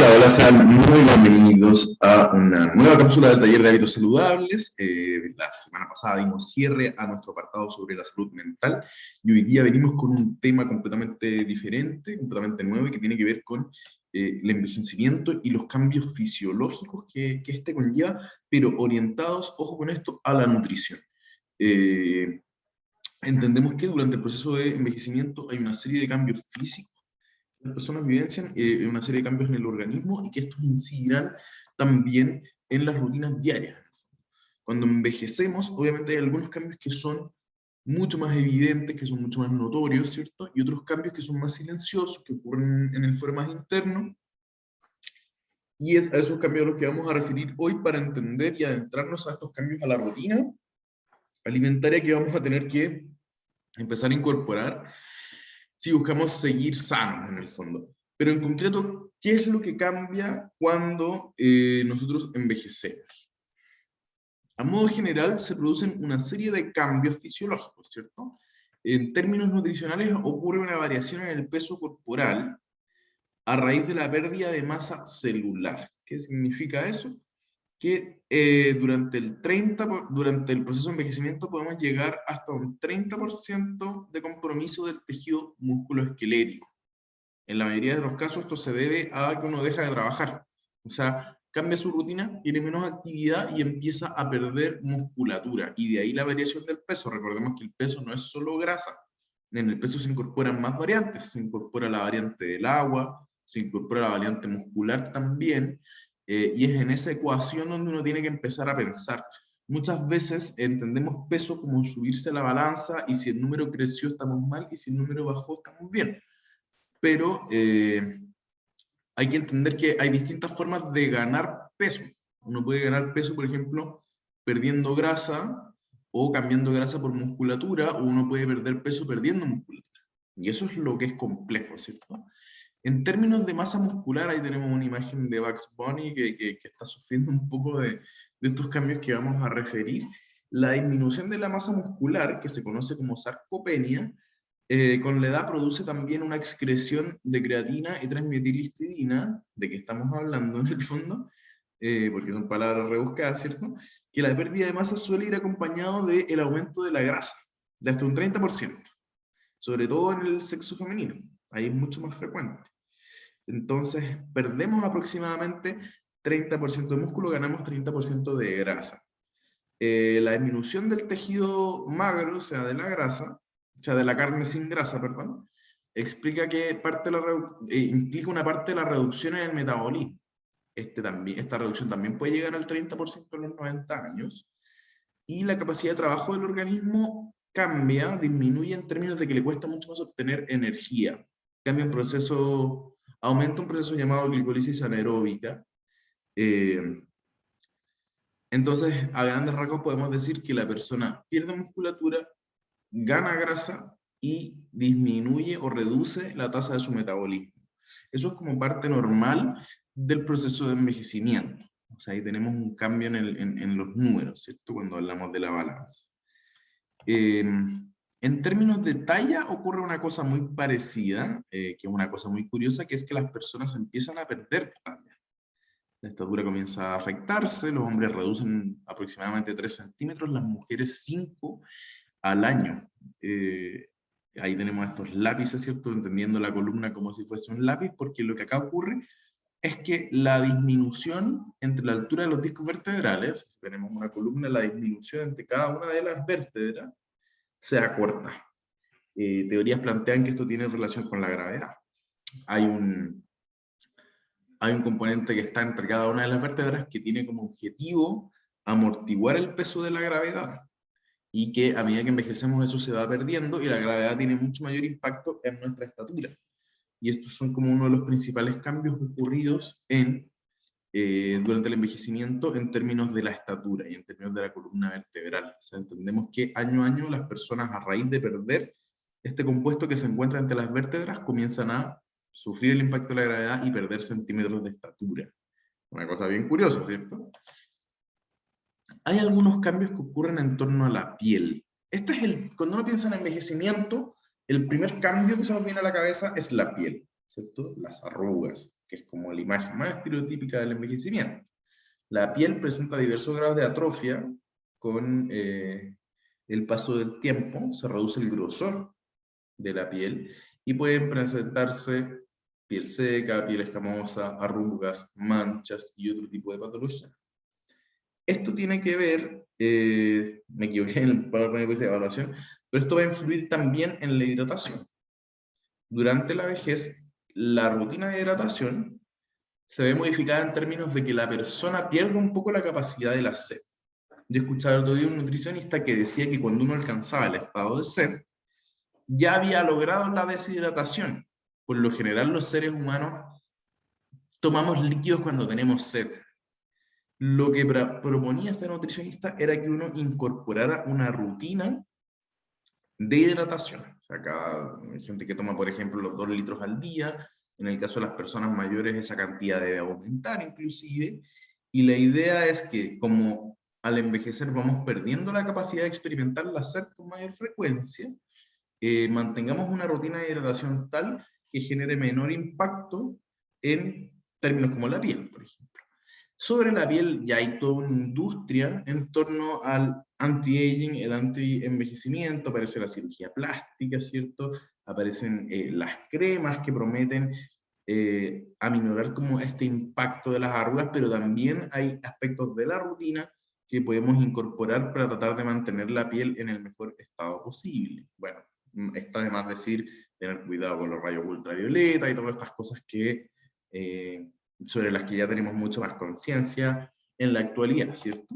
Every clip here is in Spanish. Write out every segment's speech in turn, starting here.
Hola, hola, sean muy bienvenidos a una nueva cápsula del taller de hábitos saludables. La semana pasada dimos cierre a nuestro apartado sobre la salud mental y hoy día venimos con un tema completamente diferente, completamente nuevo y que tiene que ver con el envejecimiento y los cambios fisiológicos que este conlleva, pero orientados, ojo con esto, a la nutrición. Entendemos que durante el proceso de envejecimiento hay una serie de cambios físicos. Las personas vivencian una serie de cambios en el organismo y que estos incidirán también en las rutinas diarias. Cuando envejecemos, obviamente hay algunos cambios que son mucho más evidentes, que son mucho más notorios, ¿cierto? Y otros cambios que son más silenciosos, que ocurren en el fuero más interno. Y es a esos cambios a los que vamos a referir hoy para entender y adentrarnos a estos cambios a la rutina alimentaria que vamos a tener que empezar a incorporar si buscamos seguir sanos en el fondo. Pero en concreto, ¿qué es lo que cambia cuando nosotros envejecemos? A modo general, se producen una serie de cambios fisiológicos, ¿cierto? En términos nutricionales, ocurre una variación en el peso corporal a raíz de la pérdida de masa celular. ¿Qué significa eso? Que durante el proceso de envejecimiento podemos llegar hasta un 30% de compromiso del tejido musculoesquelético. En la mayoría de los casos esto se debe a que uno deja de trabajar. O sea, cambia su rutina, tiene menos actividad y empieza a perder musculatura. Y de ahí la variación del peso. Recordemos que el peso no es solo grasa. En el peso se incorporan más variantes. Se incorpora la variante del agua, se incorpora la variante muscular también. Y es en esa ecuación donde uno tiene que empezar a pensar. Muchas veces entendemos peso como subirse a la balanza y si el número creció estamos mal y si el número bajó estamos bien. Pero hay que entender que hay distintas formas de ganar peso. Uno puede ganar peso, por ejemplo, perdiendo grasa o cambiando grasa por musculatura, o uno puede perder peso perdiendo musculatura. Y eso es lo que es complejo, ¿cierto? En términos de masa muscular, ahí tenemos una imagen de Bugs Bunny que está sufriendo un poco de estos cambios que vamos a referir. La disminución de la masa muscular, que se conoce como sarcopenia, con la edad produce también una excreción de creatina y transmetilhistidina, de que estamos hablando en el fondo, porque son palabras rebuscadas, ¿cierto? Que la pérdida de masa suele ir acompañado del aumento de la grasa, de hasta un 30%, sobre todo en el sexo femenino, ahí es mucho más frecuente. Entonces, perdemos aproximadamente 30% de músculo, ganamos 30% de grasa. La disminución del tejido magro, o sea, de la grasa, o sea, de la carne sin grasa, perdón, explica que implica una parte de la reducción en el metabolismo. Esta reducción también puede llegar al 30% en los 90 años, y la capacidad de trabajo del organismo cambia, disminuye en términos de que le cuesta mucho más obtener energía. Aumenta un proceso llamado glicólisis anaeróbica. Entonces, a grandes rasgos podemos decir que la persona pierde musculatura, gana grasa y disminuye o reduce la tasa de su metabolismo. Eso es como parte normal del proceso de envejecimiento. O sea, ahí tenemos un cambio en los números, ¿cierto? Cuando hablamos de la balanza. En términos de talla ocurre una cosa muy parecida, que es una cosa muy curiosa, que es que las personas empiezan a perder talla. La estatura comienza a afectarse, los hombres reducen aproximadamente 3 centímetros, las mujeres 5 al año. Ahí tenemos estos lápices, ¿cierto? Entendiendo la columna como si fuese un lápiz, porque lo que acá ocurre es que la disminución entre la altura de los discos vertebrales, si tenemos una columna, la disminución entre cada una de las vértebras se acorta. Teorías plantean que esto tiene relación con la gravedad. Hay un componente que está entre cada una de las vértebras que tiene como objetivo amortiguar el peso de la gravedad, y que a medida que envejecemos eso se va perdiendo y la gravedad tiene mucho mayor impacto en nuestra estatura. Y estos son como uno de los principales cambios ocurridos durante el envejecimiento en términos de la estatura y en términos de la columna vertebral. O sea, entendemos que año a año las personas, a raíz de perder este compuesto que se encuentra entre las vértebras, comienzan a sufrir el impacto de la gravedad y perder centímetros de estatura. Una cosa bien curiosa, ¿cierto? Hay algunos cambios que ocurren en torno a la piel. Cuando uno piensa en envejecimiento, el primer cambio que se nos viene a la cabeza es la piel, ¿cierto? Las arrugas, que es como la imagen más estereotípica del envejecimiento. La piel presenta diversos grados de atrofia con el paso del tiempo, se reduce el grosor de la piel y pueden presentarse piel seca, piel escamosa, arrugas, manchas y otro tipo de patología. Esto tiene que ver, me equivoqué en el PowerPoint de evaluación, pero esto va a influir también en la hidratación. Durante la vejez, la rutina de hidratación se ve modificada en términos de que la persona pierde un poco la capacidad de la sed. Yo escuchaba el otro día un nutricionista que decía que cuando uno alcanzaba el estado de sed, ya había logrado la deshidratación. Por lo general, los seres humanos tomamos líquidos cuando tenemos sed. Lo que proponía este nutricionista era que uno incorporara una rutina de hidratación. O sea, hay gente que toma, por ejemplo, los 2 litros al día. En el caso de las personas mayores, esa cantidad debe aumentar inclusive. Y la idea es que, como al envejecer vamos perdiendo la capacidad de experimentar la sed con mayor frecuencia, mantengamos una rutina de hidratación tal que genere menor impacto en términos como la piel, por ejemplo. Sobre la piel ya hay toda una industria en torno al anti-aging, el anti-envejecimiento, aparece la cirugía plástica, ¿cierto? Aparecen las cremas que prometen aminorar como este impacto de las arrugas, pero también hay aspectos de la rutina que podemos incorporar para tratar de mantener la piel en el mejor estado posible. Bueno, está de más decir tener cuidado con los rayos ultravioleta y todas estas cosas que sobre las que ya tenemos mucho más conciencia en la actualidad, ¿cierto?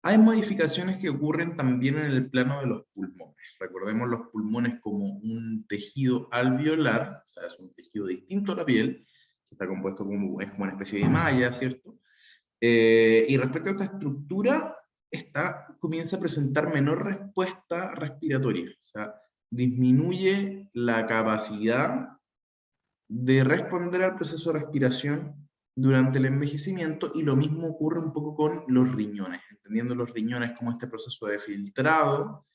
Hay modificaciones que ocurren también en el plano de los pulmones. Recordemos los pulmones como un tejido alveolar, o sea, es un tejido distinto a la piel, que está compuesto como, es como una especie de malla, ¿cierto? Y respecto a esta estructura, esta comienza a presentar menor respuesta respiratoria, o sea, disminuye la capacidad de responder al proceso de respiración durante el envejecimiento, y lo mismo ocurre un poco con los riñones, entendiendo los riñones como este proceso de filtrado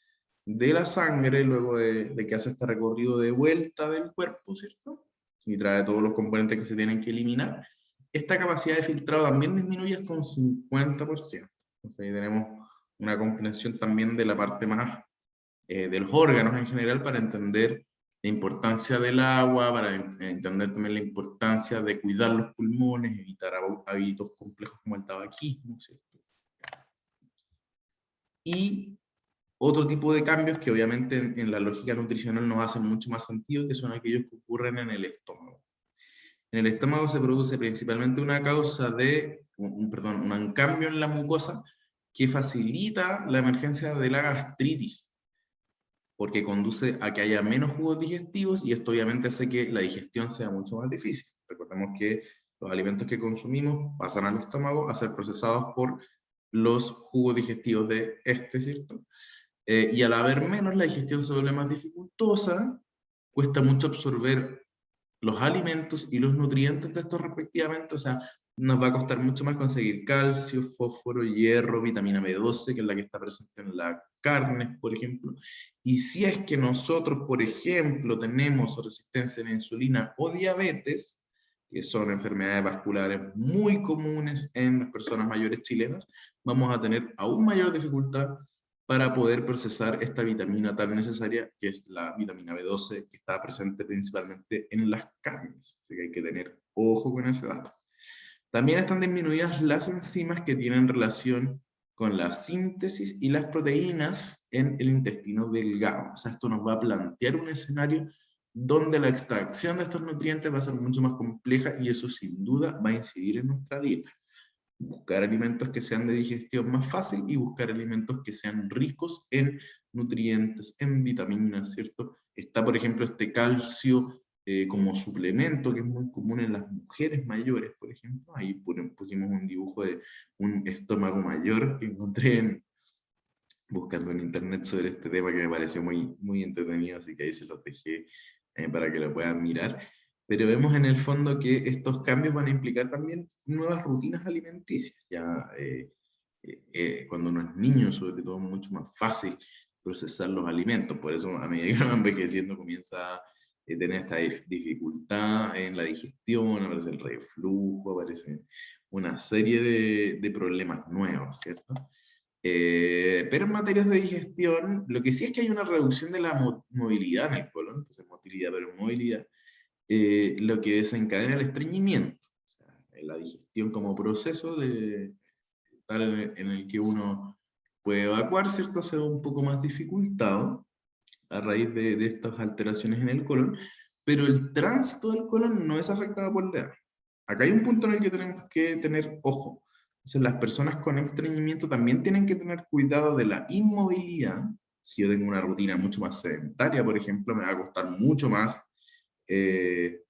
de la sangre luego de que hace este recorrido de vuelta del cuerpo, ¿cierto? Y trae todos los componentes que se tienen que eliminar. Esta capacidad de filtrado también disminuye hasta un 50%. Entonces ahí tenemos una comprensión también de la parte más de los órganos en general para entender la importancia del agua, para entender también la importancia de cuidar los pulmones, evitar hábitos complejos como el tabaquismo, ¿cierto? Y otro tipo de cambios que obviamente en la lógica nutricional nos hacen mucho más sentido, que son aquellos que ocurren en el estómago. En el estómago se produce principalmente una causa de, un cambio en la mucosa que facilita la emergencia de la gastritis, porque conduce a que haya menos jugos digestivos, y esto obviamente hace que la digestión sea mucho más difícil. Recordemos que los alimentos que consumimos pasan al estómago a ser procesados por los jugos digestivos de este, ¿cierto? Y al haber menos, la digestión se vuelve más dificultosa, cuesta mucho absorber los alimentos y los nutrientes de estos respectivamente, o sea, nos va a costar mucho más conseguir calcio, fósforo, hierro, vitamina B12, que es la que está presente en las carnes, por ejemplo. Y si es que nosotros, por ejemplo, tenemos resistencia a la insulina o diabetes, que son enfermedades vasculares muy comunes en las personas mayores chilenas, vamos a tener aún mayor dificultad para poder procesar esta vitamina tan necesaria, que es la vitamina B12, que está presente principalmente en las carnes. Así que hay que tener ojo con ese dato. También están disminuidas las enzimas que tienen relación con la síntesis y las proteínas en el intestino delgado. O sea, esto nos va a plantear un escenario donde la extracción de estos nutrientes va a ser mucho más compleja, y eso sin duda va a incidir en nuestra dieta. Buscar alimentos que sean de digestión más fácil y buscar alimentos que sean ricos en nutrientes, en vitaminas, ¿cierto? Está, por ejemplo, este calcio como suplemento, que es muy común en las mujeres mayores, por ejemplo. Ahí pusimos un dibujo de un estómago mayor que encontré buscando en internet sobre este tema, que me pareció muy, muy entretenido, así que ahí se los dejé para que lo puedan mirar. Pero vemos en el fondo que estos cambios van a implicar también nuevas rutinas alimenticias. Ya cuando uno es niño, sobre todo, es mucho más fácil procesar los alimentos. Por eso, a medida que uno va envejeciendo, comienza tener esta dificultad en la digestión, aparece el reflujo, aparece una serie de problemas nuevos, ¿cierto? Pero en materias de digestión, lo que sí es que hay una reducción de la movilidad en el colon, entonces motilidad pero movilidad, lo que desencadena el estreñimiento, o sea, la digestión como proceso de tal en el que uno puede evacuar, ¿cierto? Se ve un poco más dificultado a raíz de estas alteraciones en el colon, pero el tránsito del colon no es afectado por la edad. Acá hay un punto en el que tenemos que tener ojo. Entonces, las personas con estreñimiento también tienen que tener cuidado de la inmovilidad. Si yo tengo una rutina mucho más sedentaria, por ejemplo, me va a costar mucho más eh,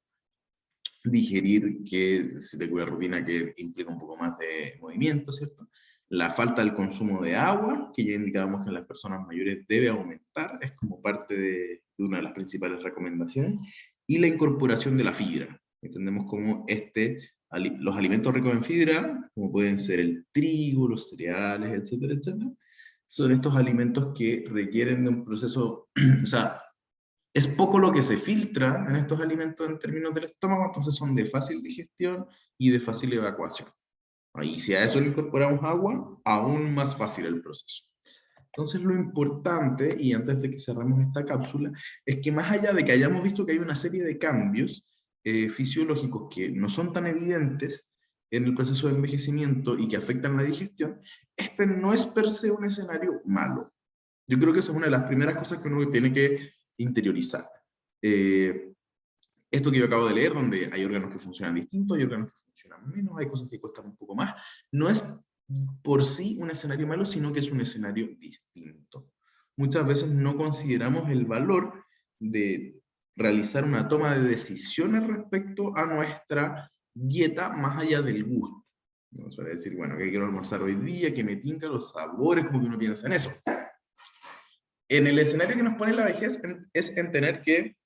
digerir que si tengo una rutina que implica un poco más de movimiento, ¿cierto? La falta del consumo de agua, que ya indicábamos que en las personas mayores debe aumentar, es como parte de una de las principales recomendaciones, y la incorporación de la fibra. Entendemos como los alimentos ricos en fibra, como pueden ser el trigo, los cereales, etcétera, etcétera, son estos alimentos que requieren de un proceso, o sea, es poco lo que se filtra en estos alimentos en términos del estómago, entonces son de fácil digestión y de fácil evacuación. Y si a eso le incorporamos agua, aún más fácil el proceso. Entonces lo importante, y antes de que cerremos esta cápsula, es que más allá de que hayamos visto que hay una serie de cambios fisiológicos que no son tan evidentes en el proceso de envejecimiento y que afectan la digestión, este no es per se un escenario malo. Yo creo que esa es una de las primeras cosas que uno tiene que interiorizar. Eh, Esto que yo acabo de leer, donde hay órganos que funcionan distintos, hay órganos que funcionan menos, hay cosas que cuestan un poco más, no es por sí un escenario malo, sino que es un escenario distinto. Muchas veces no consideramos el valor de realizar una toma de decisiones respecto a nuestra dieta más allá del gusto. No suele decir, bueno, ¿qué quiero almorzar hoy día? ¿Qué me tinca? Los sabores, como que uno piensa en eso. En el escenario que nos pone la vejez es en tener que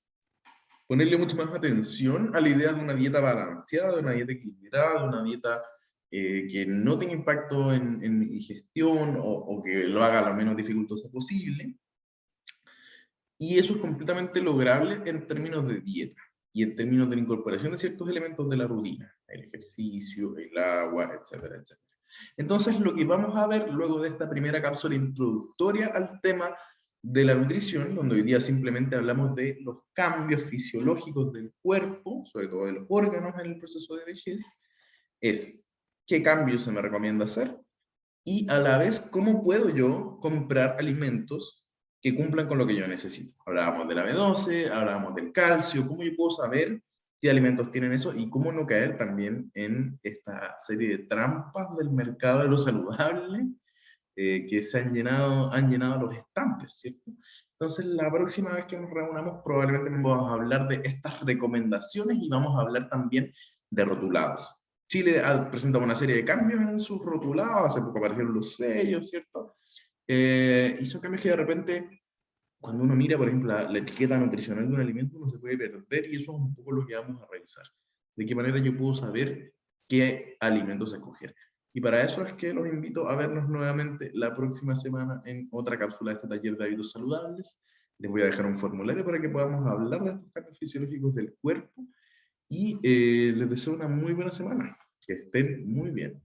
ponerle mucho más atención a la idea de una dieta balanceada, de una dieta equilibrada, de una dieta que no tenga impacto en mi digestión o que lo haga lo menos dificultoso posible. Y eso es completamente lograble en términos de dieta y en términos de la incorporación de ciertos elementos de la rutina, el ejercicio, el agua, etcétera, etcétera. Entonces, lo que vamos a ver luego de esta primera cápsula introductoria al tema de la nutrición, donde hoy día simplemente hablamos de los cambios fisiológicos del cuerpo, sobre todo de los órganos en el proceso de vejez, es qué cambios se me recomienda hacer y a la vez cómo puedo yo comprar alimentos que cumplan con lo que yo necesito. Hablábamos de la B12, hablábamos del calcio, cómo yo puedo saber qué alimentos tienen eso y cómo no caer también en esta serie de trampas del mercado de lo saludable que han llenado los estantes, ¿cierto? Entonces, la próxima vez que nos reunamos, probablemente vamos a hablar de estas recomendaciones y vamos a hablar también de rotulados. Chile ha presentado una serie de cambios en sus rotulados, hace poco aparecieron los sellos, ¿cierto? Y son cambios que de repente, cuando uno mira, por ejemplo, la etiqueta nutricional de un alimento, uno se puede perder y eso es un poco lo que vamos a revisar. De qué manera yo puedo saber qué alimentos escoger. Y para eso es que los invito a vernos nuevamente la próxima semana en otra cápsula de este taller de hábitos saludables. Les voy a dejar un formulario para que podamos hablar de estos cambios fisiológicos del cuerpo y les deseo una muy buena semana. Que estén muy bien.